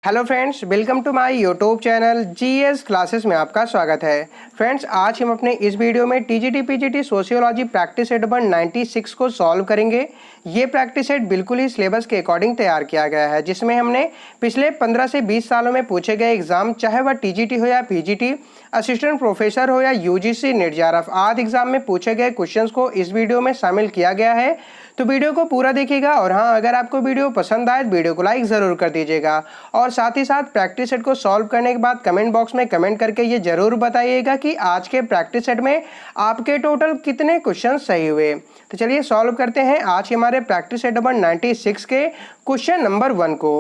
Hello friends, welcome to my YouTube channel GS classes में आपका स्वागत है। फ्रेंड्स, आज हम अपने इस वीडियो में TGT PGT sociology practice set number 96 को सॉल्व करेंगे। ये प्रैक्टिस सेट बिल्कुल ही सिलेबस के अकॉर्डिंग तैयार किया गया है, जिसमें हमने पिछले 15 से 20 सालों में पूछे गए एग्जाम, चाहे वह टीजीटी हो या पीजीटी, असिस्टेंट प्रोफेसर हो या यूजीसी नेट जेआरएफ आदि एग्जाम में पूछे गए क्वेश्चंस को इस वीडियो में शामिल किया गया है। तो वीडियो को पूरा देखिएगा और हाँ, अगर आपको वीडियो पसंद आए तो वीडियो को लाइक ज़रूर कर दीजिएगा और साथ ही साथ प्रैक्टिस सेट को सॉल्व करने के बाद कमेंट बॉक्स में कमेंट करके ये जरूर बताइएगा कि आज के प्रैक्टिस सेट में आपके टोटल कितने क्वेश्चन सही हुए। तो चलिए सॉल्व करते हैं आज हमारे प्रैक्टिस सेट नंबर 96 के क्वेश्चन नंबर 1 को।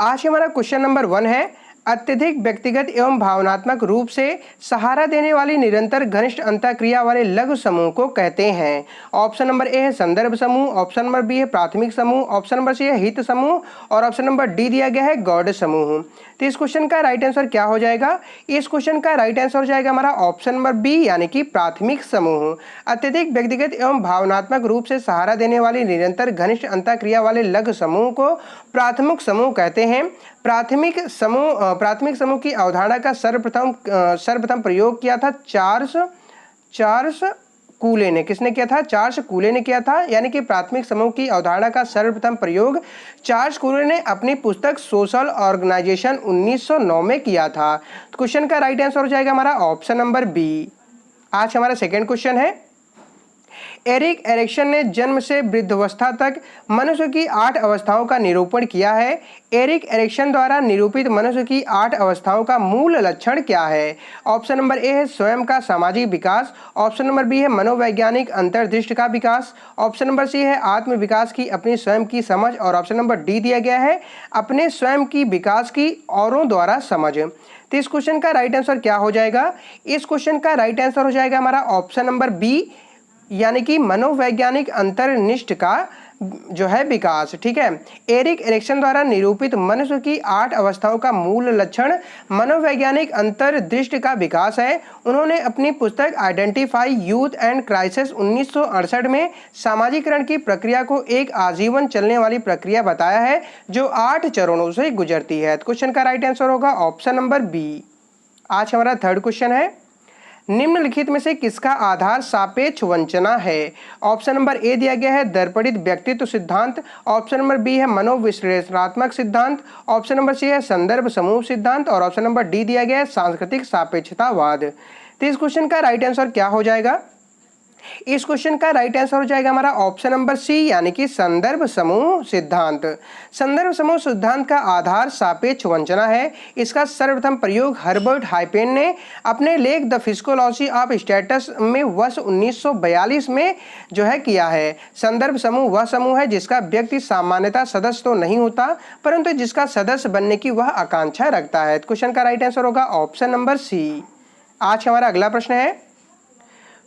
आज हमारा क्वेश्चन नंबर 1 है, अत्यधिक व्यक्तिगत एवं भावनात्मक रूप से सहारा देने वाली निरंतर घनिष्ठ अंतःक्रिया वाले लघु समूह को कहते हैं। ऑप्शन नंबर ए है संदर्भ समूह, ऑप्शन नंबर बी है प्राथमिक समूह, ऑप्शन नंबर सी है हित समूह और ऑप्शन नंबर डी दिया गया है गौड़ समूह। तो इस क्वेश्चन का राइट आंसर क्या हो जाएगा? इस क्वेश्चन का राइट आंसर हो जाएगा हमारा ऑप्शन नंबर बी, यानी कि प्राथमिक समूह। अत्यधिक व्यक्तिगत एवं भावनात्मक रूप से सहारा देने वाली निरंतर घनिष्ठ अंतःक्रिया वाले लघु समूह को प्राथमिक समूह कहते हैं। प्राथमिक समूह की अवधारणा का सर्वप्रथम प्रयोग किया था चार्ल्स कूले ने। किसने किया था? चार्ल्स कूले ने किया था। यानी कि प्राथमिक समूह की अवधारणा का सर्वप्रथम प्रयोग चार्ल्स कूले ने अपनी पुस्तक सोशल ऑर्गेनाइजेशन 1909 में किया था। तो क्वेश्चन का राइट आंसर हो जाएगा हमारा ऑप्शन नंबर बी। आज हमारा सेकेंड क्वेश्चन है, एरिक एरिक्सन ने जन्म से वृद्धावस्था तक मनुष्य की 8 अवस्थाओं का निरूपण किया है। एरिक एरिक्सन द्वारा निरूपित मनुष्य की 8 अवस्थाओं का मूल लक्षण क्या है? ऑप्शन नंबर ए है स्वयं का सामाजिक विकास, ऑप्शन नंबर बी है मनोवैज्ञानिक अंतर्दृष्टि का विकास, ऑप्शन नंबर सी है आत्म विकास की अपनी स्वयं की समझ और ऑप्शन नंबर डी दिया गया है अपने स्वयं की विकास की औरों द्वारा समझ। तो इस क्वेश्चन का राइट आंसर क्या हो जाएगा? इस क्वेश्चन का राइट आंसर हो जाएगा हमारा ऑप्शन नंबर बी, यानी कि मनोवैज्ञानिक अंतर्निष्ठ का जो है विकास। ठीक है, एरिक एरिक्सन द्वारा निरूपित मनुष्य की 8 अवस्थाओं का मूल लक्षण मनोवैज्ञानिक अंतर्दृष्टि का विकास है। उन्होंने अपनी पुस्तक आइडेंटिफाई यूथ एंड क्राइसिस 1968 में सामाजिकरण की प्रक्रिया को एक आजीवन चलने वाली प्रक्रिया बताया है जो 8 चरणों से गुजरती है। तो क्वेश्चन का राइट आंसर होगा ऑप्शन नंबर बी। आज हमारा थर्ड क्वेश्चन है, निम्नलिखित में से किसका आधार सापेक्ष वंचना है? ऑप्शन नंबर ए दिया गया है दर्पणित व्यक्तित्व सिद्धांत, ऑप्शन नंबर बी है मनोविश्लेषणात्मक सिद्धांत, ऑप्शन नंबर सी है संदर्भ समूह सिद्धांत और ऑप्शन नंबर डी दिया गया है सांस्कृतिक सापेक्षतावाद। तो इस क्वेश्चन का राइट आंसर क्या हो जाएगा? इस क्वेश्चन का राइट आंसर हो जाएगा हमारा ऑप्शन नंबर सी, यानी कि संदर्भ समूह सिद्धांत। संदर्भ समूह सिद्धांत का आधार सापेक्ष वंचना है। इसका सर्वप्रथम प्रयोग हर्बर्ट हाइपेन ने अपने लेख द फिजियोलॉजी ऑफ स्टेटस में वर्ष 1942 में जो है किया है। संदर्भ समूह वह समूह है जिसका व्यक्ति सामान्यतः सदस्य तो नहीं होता, परंतु जिसका सदस्य बनने की वह आकांक्षा रखता है। क्वेश्चन का राइट आंसर होगा ऑप्शन नंबर सी। आज हमारा अगला प्रश्न है,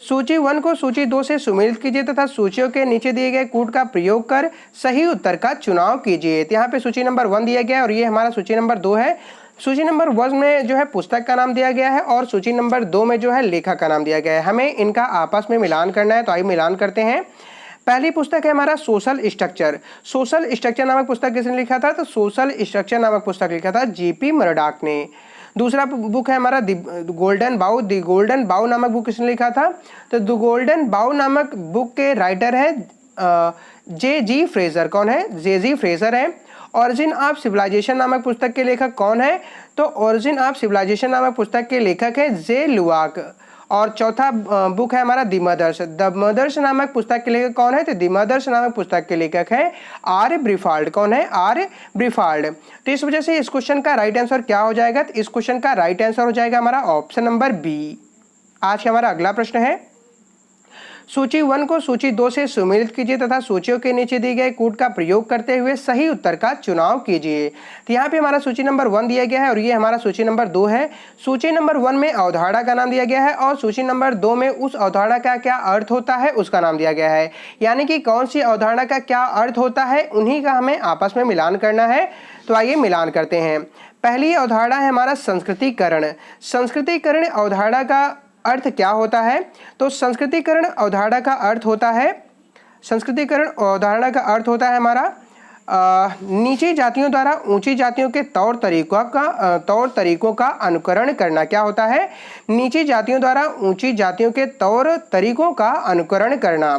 सूची 1 को सूची 2 से सुमेलित कीजिए तथा सूचियों के नीचे दिए गए कूट का प्रयोग कर सही उत्तर का चुनाव कीजिए। तो यहाँ पे सूची नंबर 1 दिया गया है और ये हमारा सूची नंबर 2 है। सूची नंबर 1 में जो है पुस्तक का नाम दिया गया है और सूची नंबर 2 में जो है लेखक का नाम दिया गया है। हमें इनका आपस में मिलान करना है, तो आइए मिलान करते हैं। पहली पुस्तक है हमारा सोशल स्ट्रक्चर। सोशल स्ट्रक्चर नामक पुस्तक किसने लिखा था? तो सोशल स्ट्रक्चर नामक पुस्तक लिखा था जीपी मर्डॉक ने। दूसरा बुक है हमारा द गोल्डन बाउ नामक बुक किसने लिखा था? तो द गोल्डन बाउ नामक बुक के राइटर है जे जी फ्रेजर। कौन है? जे जी फ्रेजर है। ऑरिजिन ऑफ सिविलाइजेशन नामक पुस्तक के लेखक कौन है? तो ऑरिजिन ऑफ सिविलाइजेशन नामक पुस्तक के लेखक है जे लुआक। और चौथा बुक है हमारा द मदर्स नामक पुस्तक के लेखक कौन है? तो द मदर्स नामक पुस्तक के लेखक है आर ब्रीफाल्ड। कौन है? आर ब्रीफाल्ड। तो इस वजह से इस क्वेश्चन का राइट आंसर क्या हो जाएगा? तो इस क्वेश्चन का राइट आंसर हो जाएगा हमारा ऑप्शन नंबर बी। आज हमारा अगला प्रश्न है, सूची 1 को सूची 2 से सुमेलित कीजिए तथा सूचियों के नीचे दिए गए कूट का प्रयोग करते हुए सही उत्तर का चुनाव कीजिए। तो यहाँ पे हमारा सूची नंबर 1 दिया गया है और ये हमारा सूची नंबर 2 है। सूची नंबर 1 में अवधारणा का नाम दिया गया है और सूची नंबर 2 में उस अवधारणा का क्या अर्थ होता है उसका नाम दिया गया है। यानी कि कौन सी अवधारणा का क्या अर्थ होता है उन्हीं का हमें आपस में मिलान करना है। तो आइए मिलान करते हैं। पहली अवधारणा है हमारा संस्कृतिकरण। संस्कृतिकरण अवधारणा का अर्थ क्या होता है? तो संस्कृतिकरण अवधारणा का अर्थ होता है हमारा नीची जातियों द्वारा ऊंची जातियों के तौर तरीकों का अनुकरण करना क्या होता है? नीची जातियों द्वारा ऊंची जातियों के तौर तरीकों का अनुकरण करना।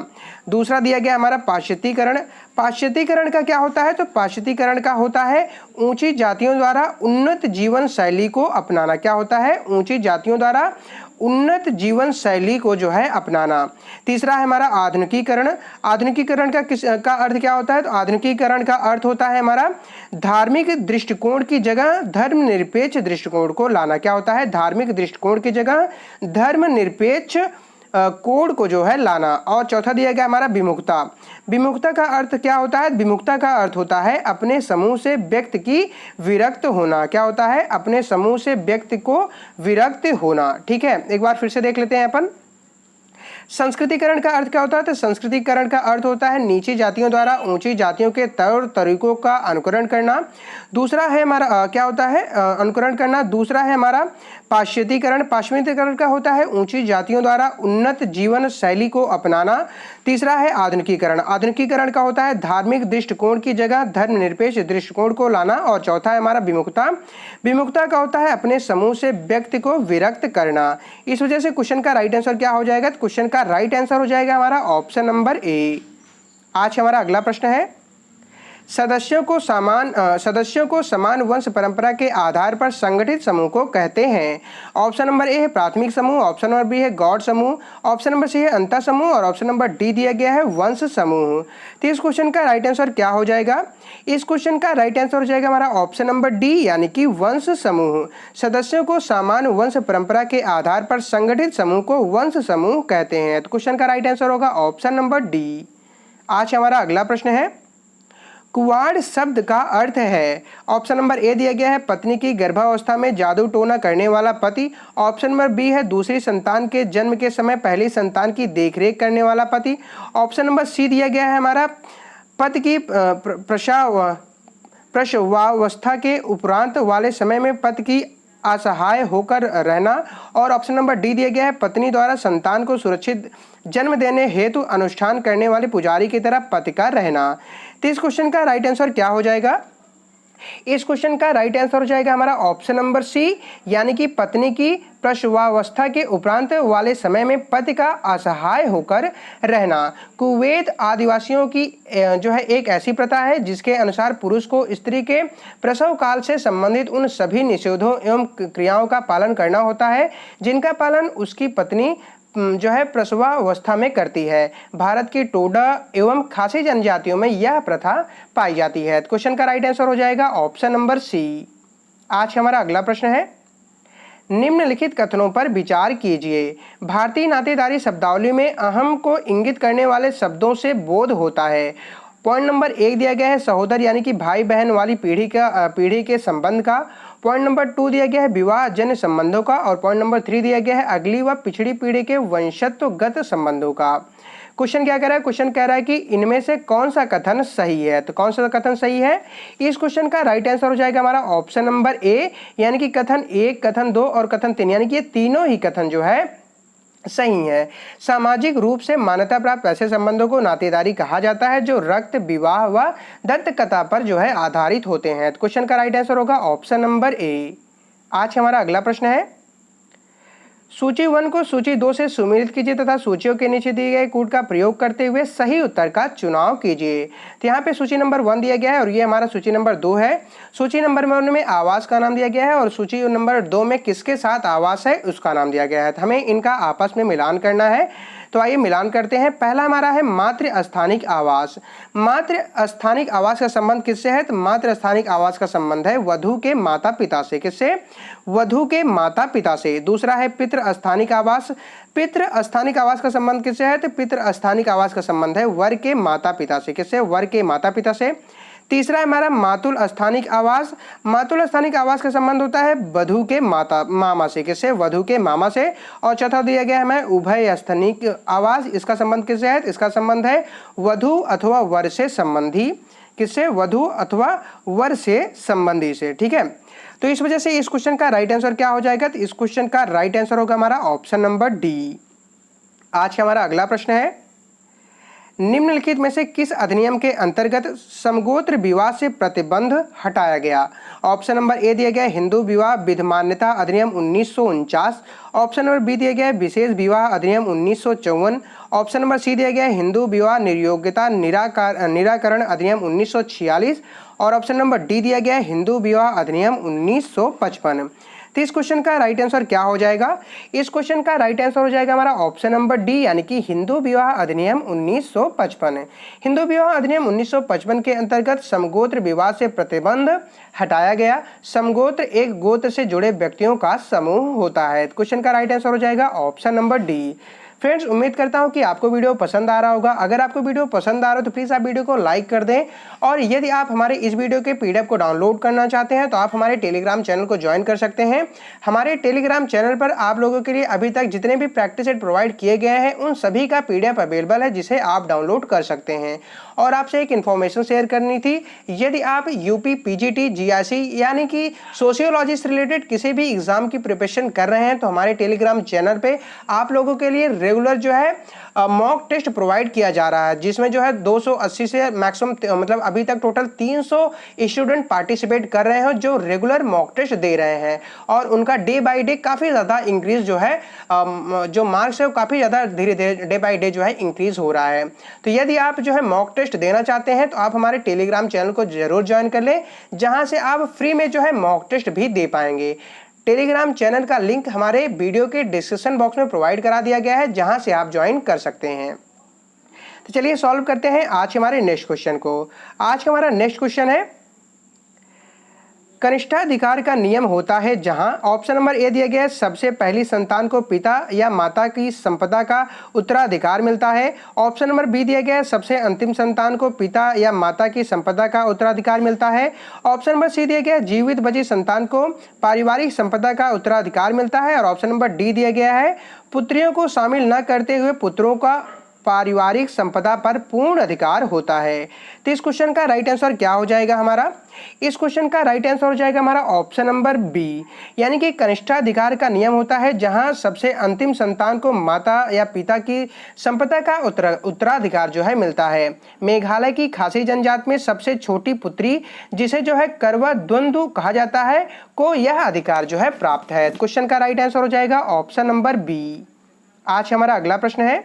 दूसरा दिया गया हमारा पाश्चात्यकरण। पाश्चात्यकरण का क्या होता है? तो पाश्चात्यकरण का होता है ऊंची जातियों द्वारा उन्नत जीवन शैली को अपनाना। क्या होता है? ऊंची जातियों द्वारा उन्नत जीवन शैली को जो है अपनाना। तीसरा है हमारा आधुनिकीकरण। आधुनिकीकरण का अर्थ क्या होता है? तो आधुनिकीकरण का अर्थ होता है हमारा धार्मिक दृष्टिकोण की जगह धर्मनिरपेक्ष दृष्टिकोण को लाना। क्या होता है? धार्मिक दृष्टिकोण की जगह धर्मनिरपेक्ष कोड को जो है लाना। और चौथा दिया गया हमारा विमुक्ता। विमुक्ता का अर्थ क्या होता है? विमुक्ता का अर्थ होता है अपने समूह से व्यक्ति की विरक्त होना। क्या होता है? अपने समूह से व्यक्ति को विरक्त होना। ठीक है, एक बार फिर से देख लेते हैं अपन। संस्कृतिकरण का अर्थ क्या होता है? तो संस्कृतिकरण का अर्थ होता है नीची जातियों द्वारा ऊंची जातियों के तौर तरीकों का अनुकरण करना। दूसरा है हमारा क्या होता है? अनुकरण करना। दूसरा है हमारा पाश्चात्यकरण। पाश्चात्यकरण का होता है ऊंची जातियों द्वारा उन्नत जीवन शैली को अपनाना। तीसरा है आधुनिकीकरण। आधुनिकीकरण का होता है धार्मिक दृष्टिकोण की जगह धर्मनिरपेक्ष दृष्टिकोण को लाना। और चौथा है हमारा विमुक्ता। विमुक्ता का होता है अपने समूह से व्यक्ति को विरक्त करना। इस वजह से क्वेश्चन का राइट आंसर क्या हो जाएगा? क्वेश्चन का राइट आंसर हो जाएगा हमारा ऑप्शन नंबर ए। आज हमारा अगला प्रश्न है सदस्यों को समान वंश परंपरा के आधार पर संगठित समूह को कहते हैं। ऑप्शन नंबर ए है प्राथमिक समूह, ऑप्शन नंबर बी है गौड़ समूह, ऑप्शन नंबर सी है अंतर समूह और ऑप्शन नंबर डी दिया गया है वंश समूह। तो इस क्वेश्चन का राइट आंसर क्या हो जाएगा? इस क्वेश्चन का राइट आंसर हो जाएगा हमारा ऑप्शन नंबर डी यानी कि वंश समूह। सदस्यों को समान वंश परंपरा के आधार पर संगठित समूह को वंश समूह कहते हैं। तो क्वेश्चन का राइट आंसर होगा ऑप्शन नंबर डी। आज हमारा अगला प्रश्न है कुवाड़ शब्द का अर्थ है। ऑप्शन नंबर ए दिया गया है पत्नी की गर्भावस्था में जादू टोना करने वाला पति। ऑप्शन नंबर बी है दूसरी संतान के जन्म के समय पहली संतान की देखरेख करने वाला पति। ऑप्शन नंबर सी दिया गया है हमारा पति की प्रसवावस्था के उपरांत वाले समय में पति की असहाय होकर रहना। और ऑप्शन नंबर डी दिया गया है पत्नी द्वारा संतान को सुरक्षित जन्म देने हेतु अनुष्ठान करने वाले पुजारी की तरह पति का रहना। तो इस क्वेश्चन का राइट आंसर क्या हो जाएगा? इस क्वेश्चन का राइट आंसर हो जाएगा हमारा ऑप्शन नंबर सी यानी कि पत्नी की प्रसवावस्था के उपरांत वाले समय में पति का असहाय होकर रहना। कुवैत आदिवासियों की जो है एक ऐसी प्रथा है जिसके अनुसार पुरुष को स्त्री के प्रसव काल से संबंधित उन सभी निषेधों एवं क्रियाओं का पालन करना होता है जिनका पालन उसकी पत्नी जो है प्रसवावस्था में करती है। भारत की टोडा एवं खासी जनजातियों में यह प्रथा पाई जाती है। क्वेश्चन का राइट आंसर हो जाएगा ऑप्शन नंबर सी। आज हमारा अगला प्रश्न है निम्नलिखित कथनों पर विचार कीजिए। भारतीय नातेदारी शब्दावली में अहम को इंगित करने वाले शब्दों से बोध होता है। पॉइंट नंबर एक दिया गया है सहोदर यानी कि भाई बहन वाली पीढ़ी के संबंध का। पॉइंट नंबर 2 दिया गया है विवाह जन्य संबंधों का। और पॉइंट नंबर 3 दिया गया है अगली व पिछड़ी पीढ़ी के वंशत्वगत संबंधों का। क्वेश्चन क्या कह रहा है? क्वेश्चन कह रहा है कि इनमें से कौन सा कथन सही है। तो कौन सा कथन सही है? इस क्वेश्चन का राइट आंसर हो जाएगा हमारा ऑप्शन नंबर ए यानी कि कथन 1, कथन 2 और कथन 3 यानी कि ये तीनों ही कथन जो है सही है। सामाजिक रूप से मान्यता प्राप्त ऐसे संबंधों को नातेदारी कहा जाता है जो रक्त विवाह व दत्तकथा पर जो है आधारित होते हैं। तो क्वेश्चन का राइट आंसर होगा ऑप्शन नंबर ए। आज हमारा अगला प्रश्न है सूची 1 को सूची 2 से सुमेलित कीजिए तथा सूचियों के नीचे दिए गए कूट का प्रयोग करते हुए सही उत्तर का चुनाव कीजिए। तो यहाँ पे सूची नंबर 1 दिया गया है और ये हमारा सूची नंबर 2 है। सूची नंबर 1 में आवास का नाम दिया गया है और सूची नंबर 2 में किसके साथ आवास है उसका नाम दिया गया है। तो हमें इनका आपस में मिलान करना है। तो आइए मिलान करते हैं। पहला हमारा है मातृ स्थानिक आवास। मातृ स्थानिक आवास का संबंध किससे है? तो मातृ स्थानिक आवास का संबंध है वधू के माता पिता से। किससे? वधू के माता पिता से। दूसरा है पितृ स्थानिक आवास। पितृ स्थानिक आवास का संबंध किससे है? तो पितृ स्थानिक आवास का संबंध है वर के माता पिता से। किससे? वर के माता पिता से। तीसरा है हमारा मातुल स्थानिक आवास। मातुल स्थानिक आवास का संबंध होता है वधू के मामा से। किससे? वधू के मामा से। और चौथा दिया गया है हमें उभय स्थानिक आवास। इसका संबंध किससे है? इसका संबंध है वधू अथवा वर से संबंधी। किससे? वधू अथवा वर से संबंधी से। ठीक है, तो इस वजह से इस क्वेश्चन का राइट आंसर क्या हो जाएगा? तो इस क्वेश्चन का राइट आंसर होगा हमारा ऑप्शन नंबर डी। आज हमारा अगला प्रश्न है निम्नलिखित में से किस अधिनियम के अंतर्गत समगोत्र विवाह से प्रतिबंध हटाया गया? ऑप्शन नंबर ए दिया गया हिंदू विवाह विधिमान्यता अधिनियम 1949। ऑप्शन नंबर बी दिया गया विशेष विवाह अधिनियम 1954। ऑप्शन नंबर सी दिया गया हिंदू विवाह निर्योग्यता निराकरण अधिनियम 1946 और ऑप्शन नंबर डी दिया गया हिंदू विवाह अधिनियम 1955। तो इस क्वेश्चन का राइट आंसर क्या हो जाएगा? इस क्वेश्चन का राइट आंसर हो जाएगा हमारा ऑप्शन नंबर डी यानी कि हिंदू विवाह अधिनियम 1955। हिंदू विवाह अधिनियम 1955 के अंतर्गत समगोत्र विवाह से प्रतिबंध हटाया गया। समगोत्र एक गोत्र से जुड़े व्यक्तियों का समूह होता है। क्वेश्चन का राइट आंसर हो जाएगा ऑप्शन नंबर डी। फ्रेंड्स, उम्मीद करता हूं कि आपको वीडियो पसंद आ रहा होगा। अगर आपको वीडियो पसंद आ रहा हो तो प्लीज़ आप वीडियो को लाइक कर दें और यदि आप हमारे इस वीडियो के पीडीएफ को डाउनलोड करना चाहते हैं तो आप हमारे टेलीग्राम चैनल को ज्वाइन कर सकते हैं। हमारे टेलीग्राम चैनल पर आप लोगों के लिए अभी तक जितने भी प्रैक्टिस सेट प्रोवाइड किए गए हैं उन सभी का पीडीएफ अवेलेबल है जिसे आप डाउनलोड कर सकते हैं। और आपसे एक इन्फॉर्मेशन शेयर करनी थी, यदि आप यूपी पीजीटी जीआईसी यानी कि सोशियोलॉजी से रिलेटेड किसी भी एग्जाम की प्रिपरेशन कर रहे हैं तो हमारे टेलीग्राम चैनल पे आप लोगों के लिए रेगुलर जो है मॉक टेस्ट प्रोवाइड किया जा रहा है, जिसमें जो है 280 से मैक्सिमम मतलब अभी तक टोटल 300 स्टूडेंट पार्टिसिपेट कर रहे हैं जो रेगुलर मॉक टेस्ट दे रहे हैं और उनका डे बाय डे काफ़ी ज़्यादा इंक्रीज जो है जो मार्क्स है वो काफ़ी ज़्यादा धीरे धीरे डे बाय डे जो है इंक्रीज हो रहा है। तो यदि आप जो है मॉक टेस्ट देना चाहते हैं तो आप हमारे टेलीग्राम चैनल को जरूर ज्वाइन कर लें, जहां से आप फ्री में जो है मॉक टेस्ट भी दे पाएंगे। टेलीग्राम चैनल का लिंक हमारे वीडियो के डिस्क्रिप्शन बॉक्स में प्रोवाइड करा दिया गया है, जहां से आप ज्वाइन कर सकते हैं। तो चलिए सॉल्व करते हैं आज हमारे नेक्स्ट क्वेश्चन को। आज का हमारा नेक्स्ट क्वेश्चन है, कनिष्ठाधिकार का नियम होता है जहां ऑप्शन नंबर ए दिया गया है सबसे पहली संतान को पिता या माता की संपदा का उत्तराधिकार मिलता है। ऑप्शन नंबर बी दिया गया है सबसे अंतिम संतान को पिता या माता की संपदा का उत्तराधिकार मिलता है। ऑप्शन नंबर सी दिया गया है जीवित बची संतान को पारिवारिक संपदा का उत्तराधिकार मिलता है और ऑप्शन नंबर डी दिया गया है पुत्रियों को शामिल न करते हुए पुत्रों का पारिवारिक संपदा पर पूर्ण अधिकार होता है। तो इस क्वेश्चन का राइट आंसर क्या हो जाएगा हमारा? इस क्वेश्चन का राइट आंसर हो जाएगा हमारा ऑप्शन नंबर बी, यानी कि कनिष्ठाधिकार का नियम होता है जहां सबसे अंतिम संतान को माता या पिता की संपदा का उत्तराधिकार जो है मिलता है। मेघालय की खासी जनजाति में सबसे छोटी पुत्री, जिसे जो है करवा द्वंद्व कहा जाता है, को यह अधिकार जो है प्राप्त है। क्वेश्चन का राइट आंसर हो जाएगा ऑप्शन नंबर बी। आज हमारा अगला प्रश्न है,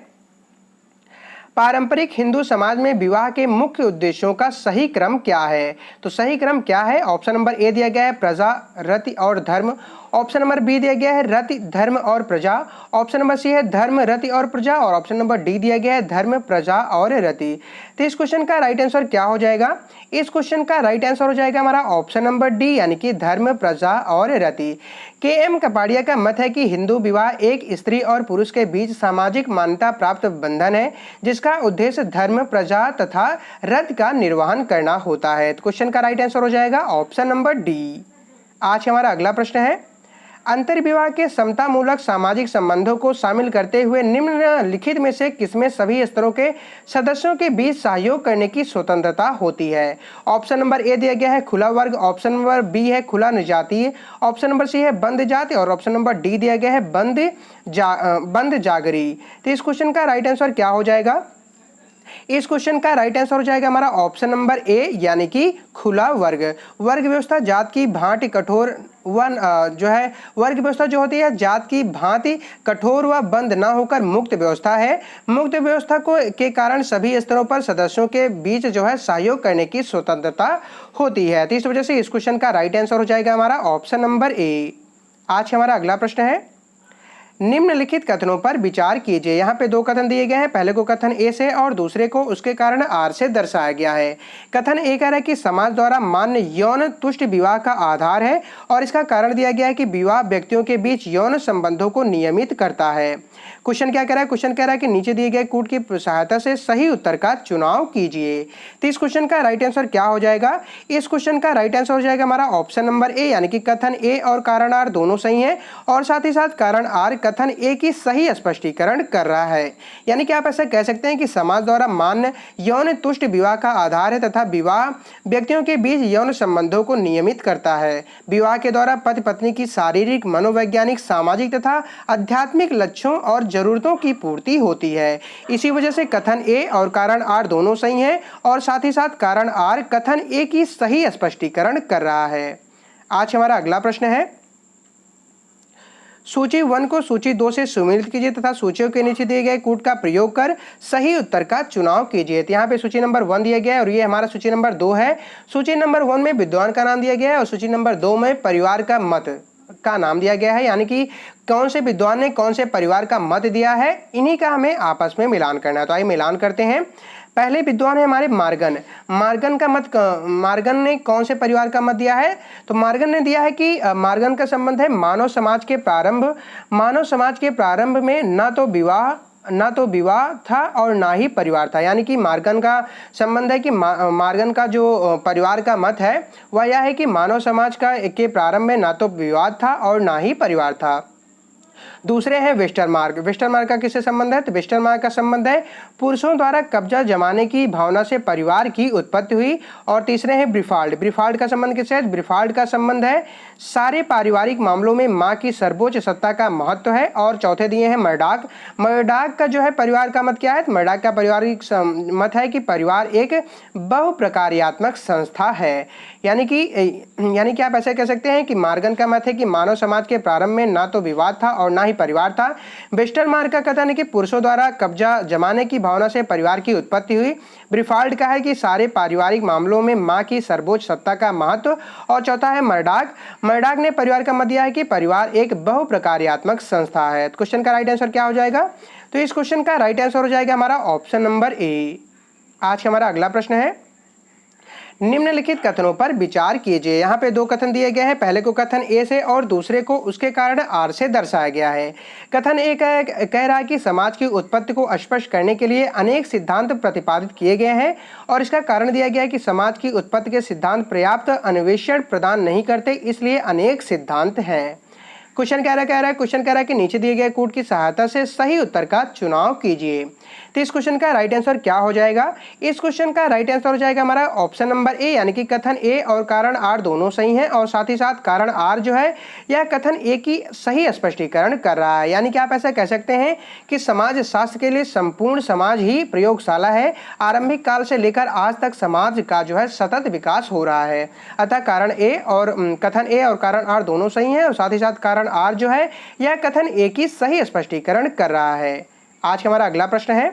पारंपरिक हिंदू समाज में विवाह के मुख्य उद्देश्यों का सही क्रम क्या है? तो सही क्रम क्या है? ऑप्शन नंबर ए दिया गया है प्रजा, रति और धर्म। ऑप्शन नंबर बी दिया गया है रति, धर्म और प्रजा। ऑप्शन नंबर सी है धर्म, रति और प्रजा और ऑप्शन नंबर डी दिया गया है धर्म, प्रजा और रति। तो इस क्वेश्चन का राइट आंसर क्या हो जाएगा? इस क्वेश्चन का राइट आंसर हो जाएगा हमारा ऑप्शन नंबर डी, यानी कि धर्म, प्रजा और रति। के एम कपाड़िया का मत है कि हिंदू विवाह एक स्त्री और पुरुष के बीच सामाजिक मान्यता प्राप्त बंधन है जिसका उद्देश्य धर्म, प्रजा तथा रति का निर्वहन करना होता है। तो क्वेश्चन का राइट आंसर हो जाएगा ऑप्शन नंबर डी। आज हमारा अगला प्रश्न है, अंतर्विवाह के समतामूलक सामाजिक संबंधों को शामिल करते हुए निम्नलिखित में से किसमें सभी स्तरों के सदस्यों के बीच सहयोग करने की स्वतंत्रता होती है? ऑप्शन नंबर ए दिया गया है खुला वर्ग। ऑप्शन नंबर बी है खुला निजातीय। ऑप्शन नंबर सी है बंद जाति और ऑप्शन नंबर डी दिया गया है बंद जागरी। तो इस क्वेश्चन का राइट आंसर क्या हो जाएगा? इस क्वेश्चन का राइट आंसर हो जाएगा हमारा ऑप्शन नंबर ए, यानी कि खुला वर्ग। वर्ग व्यवस्था जात की भांति कठोर जो है वर्ग व्यवस्था जो होती है जात की भांति कठोर व बंद न होकर मुक्त व्यवस्था है। मुक्त व्यवस्था के कारण सभी स्तरों पर सदस्यों के बीच जो है सहयोग करने की स्वतंत्रता होती है। तो इस वजह से इस क्वेश्चन का राइट आंसर हो जाएगा हमारा ऑप्शन नंबर ए। आज हमारा अगला प्रश्न है, निम्नलिखित कथनों पर विचार कीजिए। यहाँ पे दो कथन दिए गए हैं, पहले को कथन ए से और दूसरे को उसके कारण आर से दर्शाया गया है। कथन ए कह रहा है कि समाज द्वारा मान्य यौन तुष्ट विवाह का आधार है और इसका कारण दिया गया है कि विवाह व्यक्तियों के बीच यौन संबंधों को नियमित करता है। क्वेश्चन क्या कह रहा है? क्वेश्चन कह रहा है कि नीचे दिए गए कूट की सहायता से सही उत्तर का चुनाव कीजिए। तो इस क्वेश्चन का राइट आंसर क्या हो जाएगा? इस क्वेश्चन का राइट आंसर हो जाएगा हमारा ऑप्शन नंबर ए, यानी कि कथन ए और कारण आर दोनों सही हैं और साथ ही साथ कारण आर कथन ए की सही स्पष्टीकरण कर रहा है। यानी कि आप ऐसा कह सकते हैं कि समाज द्वारा मान्य यौन तुष्ट विवाह का आधार है तथा विवाह व्यक्तियों के बीच यौन संबंधों को नियमित करता है। विवाह के द्वारा पति पत्नी की शारीरिक, मनोवैज्ञानिक, सामाजिक तथा आध्यात्मिक लक्ष्यों और जरूरतों की पूर्ति होती है। इसी वजह से कथन ए और कारण आर दोनों सही हैं और साथ ही साथ कारण आर कथन ए की सही स्पष्टीकरण कर रहा है। आज हमारा अगला प्रश्न है, सूची 1 को सूची 2 से सुमेलित कीजिए तथा सूचियों के नीचे दिए गए कूट का प्रयोग कर सही उत्तर का चुनाव कीजिए। तो यहाँ पे सूची नंबर 1 दिया गया है और ये हमारा सूची नंबर 2 है। सूची नंबर 1 में विद्वान का नाम दिया गया है और सूची नंबर 2 में परिवार का मत का नाम दिया गया है। यानी कि कौन से विद्वान ने कौन से परिवार का मत दिया है, इन्हीं का हमें आपस में मिलान करना है। तो आइए मिलान करते हैं। पहले विद्वान है हमारे मार्गन। मार्गन ने कौन से परिवार का मत दिया है? तो मार्गन ने दिया है कि मार्गन का संबंध है मानव समाज के प्रारंभ में ना तो विवाह था और ना ही परिवार था। यानी कि मार्गन का संबंध है कि मार्गन का जो परिवार का मत है वह यह है कि मानव समाज के प्रारंभ में ना तो विवाह था और ना ही परिवार था। दूसरे हैं वेस्टरमार्क का किससे संबंध है? तो वेस्टरमार्क का संबंध है पुरुषों द्वारा कब्जा जमाने की भावना से परिवार की उत्पत्ति हुई। और तीसरे हैं ब्रीफाल्ड का संबंध किससे है? ब्रीफाल्ड का संबंध है सारे पारिवारिक मामलों में मां की सर्वोच्च सत्ता का महत्व है। और चौथे दिए हैं मर्डाक का जो है परिवार का मत क्या है? मर्डाक का पारिवारिक मत है कि परिवार एक बहुप्रकार्यात्मक संस्था है। यानी कि आप ऐसे कह सकते हैं कि मार्गन का मत है कि मानव समाज के प्रारंभ में ना तो विवाद था और ना ही परिवार था। वेस्टरमार्क का कथन है कि पुरुषों द्वारा कब्जा जमाने की भावना से परिवार की उत्पत्ति हुई। ब्रीफाल्ड का है कि सारे पारिवारिक मामलों में मां की सर्वोच्च सत्ता का महत्व। और चौथा है मर्डाक ने परिवार का मत दिया है कि परिवार एक बहुप्रकार्यात्मक संस्था है। तो क्वेश्चन का राइट आंसर क्या हो जाएगा? तो इस क्वेश्चन का राइट आंसर हो जाएगा हमारा ऑप्शन नंबर ए। आज हमारा अगला प्रश्न है, निम्नलिखित कथनों पर विचार कीजिए। यहाँ पे 2 कथन दिए गए हैं। पहले को कथन ए से और दूसरे को उसके कारण आर से दर्शाया गया है। कथन ए कह रहा है कि समाज की उत्पत्ति को स्पष्ट करने के लिए अनेक सिद्धांत प्रतिपादित किए गए हैं और इसका कारण दिया गया है कि समाज की उत्पत्ति के सिद्धांत पर्याप्त अन्वेषण प्रदान नहीं करते, इसलिए अनेक सिद्धांत हैं। क्वेश्चन कह रहा है कि नीचे दिए गए कूट की सहायता से सही उत्तर का चुनाव कीजिए। तो इस क्वेश्चन का राइट आंसर क्या हो जाएगा? इस क्वेश्चन का राइट आंसर हो जाएगा हमारा ऑप्शन नंबर ए। यानी कि कथन ए और कारण आर दोनों सही हैं और साथ ही साथ कारण आर जो है यह कथन ए की सही स्पष्टीकरण कर रहा है। यानी कि आप ऐसा कह सकते हैं कि समाज शास्त्र के लिए संपूर्ण समाज ही प्रयोगशाला है। आरंभिक काल से लेकर आज तक समाज का जो है सतत विकास हो रहा है। अतः कथन ए और कारण आर दोनों सही हैं और साथ ही साथ कारण आर जो है यह कथन ए की सही स्पष्टीकरण कर रहा है। आज हमारा अगला प्रश्न है,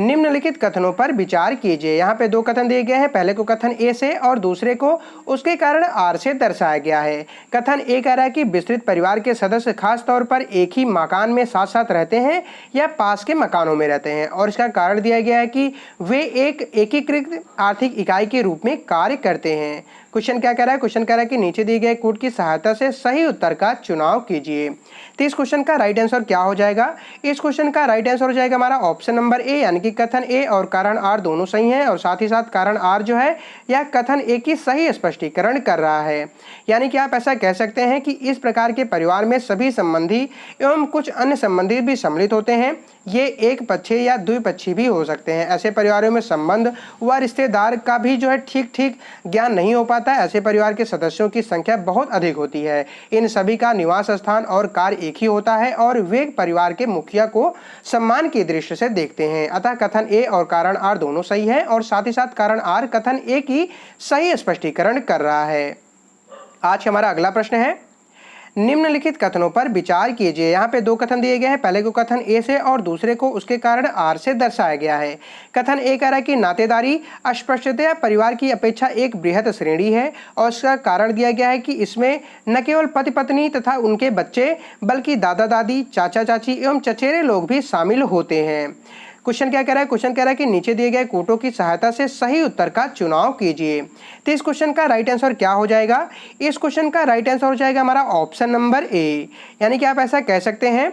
निम्नलिखित कथनों पर विचार कीजिए। यहाँ पे 2 कथन दिए गए हैं। पहले को कथन ए से और दूसरे को उसके कारण आर से दर्शाया गया है। कथन ए कह रहा है कि विस्तृत परिवार के सदस्य खास तौर पर एक ही मकान में साथ साथ रहते हैं या पास के मकानों में रहते हैं और इसका कारण दिया गया है कि वे एक एकीकृत आर्थिक इकाई के रूप में कार्य करते हैं। क्वेश्चन क्या कह रहा है? क्वेश्चन कह रहा है कि नीचे दिए गए कूट की सहायता से सही उत्तर का चुनाव कीजिए। तो इस क्वेश्चन का राइट आंसर क्या हो जाएगा? इस क्वेश्चन का राइट आंसर हो जाएगा हमारा ऑप्शन नंबर ए। यानी कि कथन ए और कारण आर दोनों सही हैं और साथ ही साथ कारण आर जो है यह कथन ए की सही स्पष्टीकरण कर रहा है। यानी कि आप ऐसा कह सकते हैं कि इस प्रकार के परिवार में सभी संबंधी एवं कुछ अन्य संबंधी भी सम्मिलित होते हैं। ये एक पक्षीय या द्विपक्षीय भी हो सकते हैं। ऐसे परिवारों में संबंध व रिश्तेदार का भी जो है ठीक ज्ञान नहीं हो पाता है। ऐसे परिवार के सदस्यों की संख्या बहुत अधिक होती है। इन सभी का निवास स्थान और कार्य एक ही होता है और वे परिवार के मुखिया को सम्मान की दृष्टि से देखते हैं। अतः कथन ए और कारण आर दोनों सही है और साथ ही साथ कारण आर कथन ए की सही स्पष्टीकरण कर रहा है। आज हमारा अगला प्रश्न है, निम्नलिखित कथनों पर विचार कीजिए। यहाँ पे 2 कथन दिए गए हैं। पहले को कथन ए से और दूसरे को उसके कारण आर से दर्शाया गया है। कथन ए कह रहा है कि नातेदारी अस्पष्टतया परिवार की अपेक्षा एक बृहद श्रेणी है और इसका कारण दिया गया है कि इसमें न केवल पति पत्नी तथा उनके बच्चे बल्कि दादा दादी, चाचा चाची एवं चचेरे लोग भी शामिल होते हैं। क्वेश्चन क्या कह रहा है? क्वेश्चन कह रहा है कि नीचे दिए गए कूटों की सहायता से सही उत्तर का चुनाव कीजिए। तो इस क्वेश्चन का राइट आंसर क्या हो जाएगा? इस क्वेश्चन का राइट आंसर हो जाएगा हमारा ऑप्शन नंबर ए। यानी कि आप ऐसा कह सकते हैं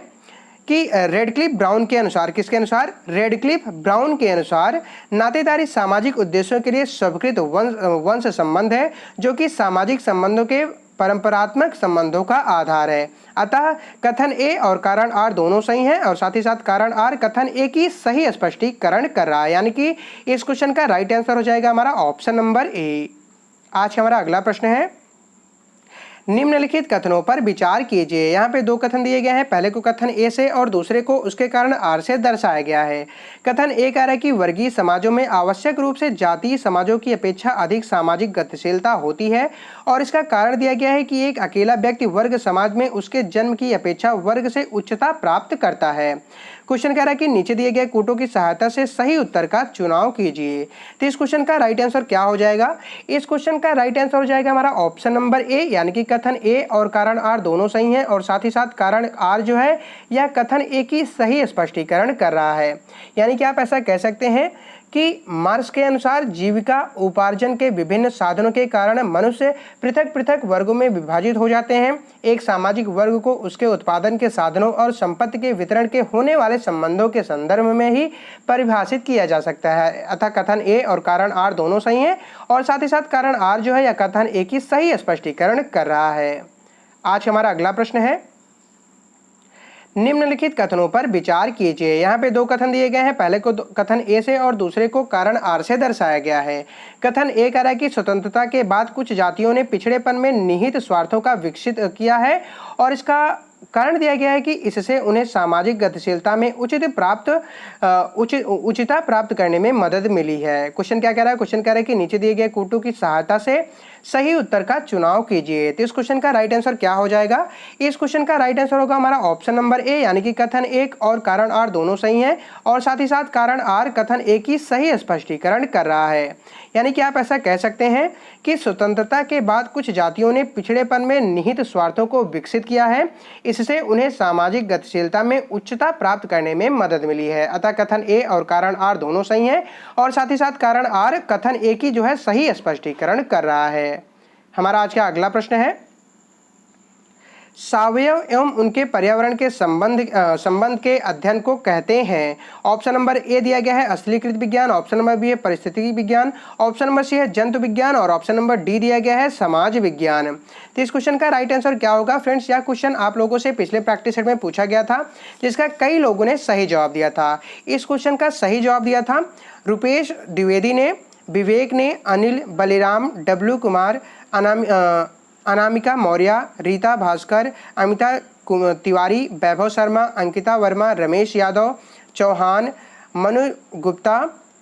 कि रेडक्लिफ ब्राउन के अनुसार, किसके अनुसार? रेडक्लिफ ब्राउन के अनुसार नातेदारी सामाजिक उद्देश्यों के लिए स्वीकृत वंश संबंध है जो कि सामाजिक संबंधों के परंपरात्मक संबंधों का आधार है। अतः कथन ए और कारण आर दोनों सही हैं और साथ ही साथ कारण आर कथन ए की सही स्पष्टीकरण कर रहा है, यानी कि इस क्वेश्चन का राइट आंसर हो जाएगा हमारा ऑप्शन नंबर ए। आज हमारा अगला प्रश्न है, निम्नलिखित कथनों पर विचार कीजिए। यहाँ पे दो कथन दिए गए हैं, पहले को कथन ए से और दूसरे को उसके कारण आर से दर्शाया गया है। कथन ए कह रहा है कि वर्गीय समाजों में आवश्यक रूप से जातीय समाजों की अपेक्षा अधिक सामाजिक गतिशीलता होती है और इसका कारण दिया गया है कि एक अकेला व्यक्ति वर्ग समाज में उसके जन्म की अपेक्षा वर्ग से उच्चता प्राप्त करता है। क्वेश्चन कह रहा है कि नीचे दिए गए कूटों की सहायता से सही उत्तर का चुनाव कीजिए। तो इस क्वेश्चन का राइट आंसर क्या हो जाएगा? इस क्वेश्चन का राइट आंसर हो जाएगा हमारा ऑप्शन नंबर ए, यानी कि कथन ए और कारण आर दोनों सही हैं और साथ ही साथ कारण आर जो है यह कथन ए की सही स्पष्टीकरण कर रहा है। यानी कि आप ऐसा कह सकते हैं कि मार्क्स के अनुसार जीविका उपार्जन के विभिन्न साधनों के कारण मनुष्य पृथक पृथक वर्गों में विभाजित हो जाते हैं। एक सामाजिक वर्ग को उसके उत्पादन के साधनों और संपत्ति के वितरण के होने वाले संबंधों के संदर्भ में ही परिभाषित किया जा सकता है। अतः कथन ए और कारण आर दोनों सही हैं और साथ ही साथ कारण आर जो है यह कथन ए की सही स्पष्टीकरण कर रहा है। आज हमारा अगला प्रश्न है, निम्नलिखित कथनों पर विचार कीजिए। यहाँ पे दो कथन दिए गए हैं, पहले को कथन ए से और दूसरे को कारण आर से दर्शाया गया है। कथन ए कह रहा है कि स्वतंत्रता के बाद कुछ जातियों ने पिछड़ेपन में निहित स्वार्थों का विकसित किया है और इसका कारण दिया गया है कि इससे उन्हें सामाजिक गतिशीलता में उचितता प्राप्त करने में मदद मिली है। क्वेश्चन क्या कह रहा है? क्वेश्चन कह रहा है कि नीचे दिए गए कूटों की सहायता से सही उत्तर का चुनाव कीजिए। तो इस क्वेश्चन का राइट आंसर क्या हो जाएगा? इस क्वेश्चन का राइट आंसर होगा हमारा ऑप्शन नंबर ए, यानी कि कथन एक और कारण आर दोनों सही हैं और साथ ही साथ कारण आर कथन ए की सही स्पष्टीकरण कर रहा है। यानी कि आप ऐसा कह सकते हैं कि स्वतंत्रता के बाद कुछ जातियों ने पिछड़ेपन में निहित स्वार्थों को विकसित किया है, इससे उन्हें सामाजिक गतिशीलता में उच्चता प्राप्त करने में मदद मिली है। अतः कथन ए और कारण आर दोनों सही हैं और साथ ही साथ कारण आर कथन ए की जो है सही स्पष्टीकरण कर रहा है। हमारा आज का अगला प्रश्न है, सावयव एवं उनके पर्यावरण के संबंध के अध्ययन को कहते हैं। ऑप्शन नंबर ए दिया गया है असलीकृत विज्ञान, ऑप्शन नंबर बी है परिस्थितिकी विज्ञान, ऑप्शन नंबर सी है जंतु विज्ञान और ऑप्शन नंबर डी दिया गया है समाज विज्ञान। तो इस क्वेश्चन का राइट आंसर क्या होगा? फ्रेंड्स, यह क्वेश्चन आप लोगों से पिछले प्रैक्टिस सेट में पूछा गया था, जिसका कई लोगों ने सही जवाब दिया था। इस क्वेश्चन का सही जवाब दिया था रुपेश द्विवेदी ने, विवेक ने, अनिल, बलिराम, डब्ल्यू कुमार, अनामिका मौर्य, रीता भास्कर, अमिता तिवारी, वैभव शर्मा, अंकिता वर्मा, रमेश यादव, चौहान, मनु गुप्ता,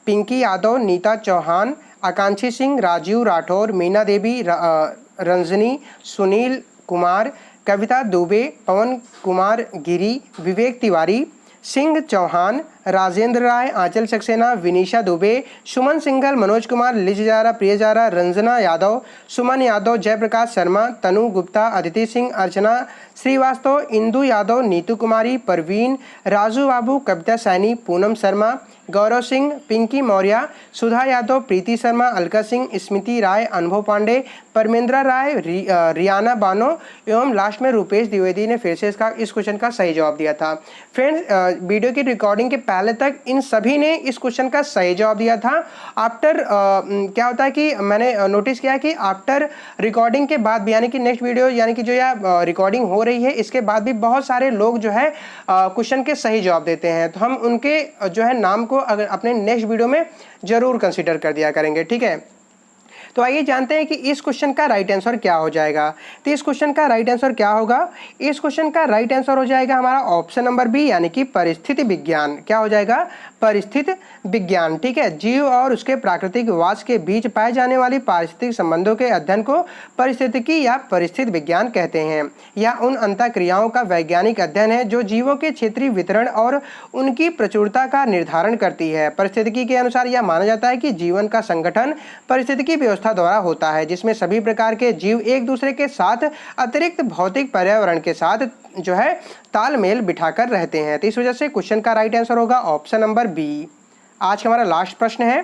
पिंकी यादव, नीता चौहान, आकांक्षी सिंह, राजीव राठौर, मीना देवी, रंजनी, सुनील कुमार, कविता दुबे, पवन कुमार गिरी, विवेक तिवारी, सिंह चौहान, राजेंद्र राय, आंचल सक्सेना, विनीशा दुबे, सुमन सिंघल, मनोज कुमार, लिजारा प्रियजारा, रंजना यादव, सुमन यादव, जयप्रकाश शर्मा, तनु गुप्ता, अदिति सिंह, अर्चना श्रीवास्तव, इंदु यादव, नीतू कुमारी, परवीन, राजू बाबू, कविता सैनी, पूनम शर्मा, गौरव सिंह, पिंकी मौर्य, सुधा यादव, प्रीति शर्मा, अलका सिंह, स्मृति राय, अनुभव पांडे, परमेंद्रा राय, रियाना बानो एवं लास्ट में रुपेश द्विवेदी ने फिर से इस क्वेश्चन का सही जवाब दिया था। फ्रेंड्स, वीडियो की रिकॉर्डिंग के पहले तक इन सभी ने इस क्वेश्चन का सही जवाब दिया था। आफ्टर क्या होता है कि मैंने नोटिस किया कि आफ्टर रिकॉर्डिंग के बाद भी, यानी कि नेक्स्ट वीडियो यानी कि जो यह रिकॉर्डिंग हो रही है इसके बाद भी बहुत सारे लोग जो है क्वेश्चन के सही जवाब देते हैं, तो हम उनके जो है नाम को अगर अपने नेक्स्ट वीडियो में जरूर कंसीडर कर दिया करेंगे। ठीक है, तो आइए जानते हैं कि इस क्वेश्चन का राइट आंसर क्या हो जाएगा। तो इस क्वेश्चन का राइट आंसर क्या होगा? इस क्वेश्चन का राइट आंसर हो जाएगा हमारा ऑप्शन नंबर बी, यानी कि परिस्थिति विज्ञान। क्या हो जाएगा? परिस्थिति विज्ञान। ठीक है, जीव और उसके प्राकृतिक वास के बीच पाए जाने वाली पारिस्थितिक संबंधों के अध्ययन को परिस्थितिकी या परिस्थिति विज्ञान कहते हैं। यह उन अंतःक्रियाओं का वैज्ञानिक अध्ययन है जो जीवों के क्षेत्रीय वितरण और उनकी प्रचुरता का निर्धारण करती है। परिस्थितिकी के अनुसार यह माना जाता है कि जीवन का संगठन परिस्थितिकी व्यवस्था द्वारा होता है, जिसमें सभी प्रकार के जीव एक दूसरे के साथ अतिरिक्त भौतिक पर्यावरण के साथ जो है तालमेल बिठाकर रहते हैं। तो इस वजह से क्वेश्चन का राइट आंसर होगा ऑप्शन नंबर बी। आज का हमारा लास्ट प्रश्न है,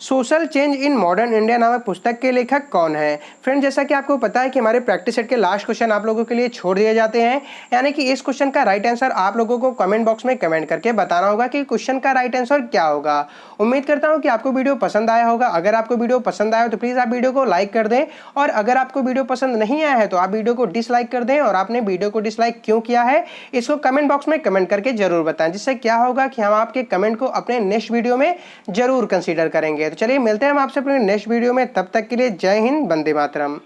social change in modern India नामक पुस्तक के लेखक कौन है। फ्रेंड, जैसा कि आपको पता है कि हमारे प्रैक्टिस सेट के लास्ट क्वेश्चन आप लोगों के लिए छोड़ दिए जाते हैं, यानी कि इस क्वेश्चन का राइट आंसर आप लोगों को कमेंट बॉक्स में कमेंट करके बताना होगा कि क्वेश्चन का राइट आंसर क्या होगा। उम्मीद करता हूं कि आपको वीडियो पसंद आया होगा। अगर आपको वीडियो पसंद आया हो तो प्लीज आप वीडियो को लाइक कर दें, और अगर आपको वीडियो पसंद नहीं आया है तो आप वीडियो को डिसलाइक कर दें, और आपने वीडियो को डिसलाइक क्यों किया है इसको कमेंट बॉक्स में कमेंट करके जरूर बताएं, जिससे क्या होगा कि हम आपके कमेंट को अपने नेक्स्ट वीडियो में जरूर कंसीडर करेंगे। तो चलिए मिलते हैं हम आपसे अपने नेक्स्ट वीडियो में, तब तक के लिए जय हिंद, वंदे मातरम।